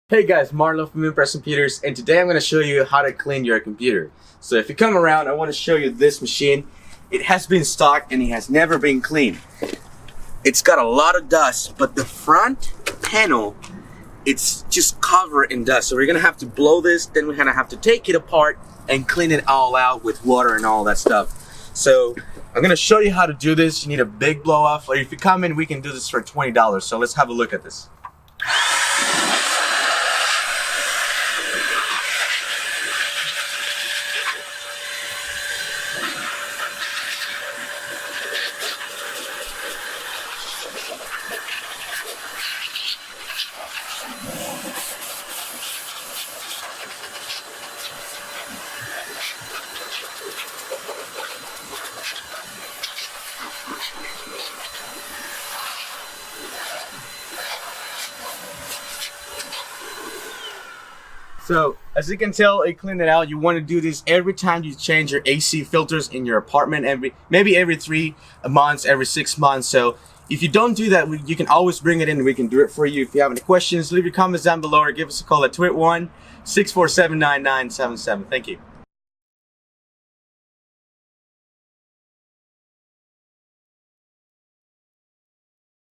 Hey guys, Marlo from Computers, and today I'm going to show you how to clean your computer. So if you come around, I want to show you this machine. It has been stocked and it has never been cleaned. It's got a lot of dust, but the front panel, it's just covered in dust. So we're going to have to blow this, then we're going to have to take it apart and clean it all out with water and all that stuff. So I'm going to show you how to do this. You need a big blow off, or if you come in, we can do this for $20. So let's have a look at this. So as you can tell, it cleaned it out. You want to do this every time you change your AC filters in your apartment, maybe every 3 months, every 6 months. So if you don't do that, you can always bring it in and we can do it for you. If you have any questions, leave your comments down below or give us a call at 281-647-9977. Thank you.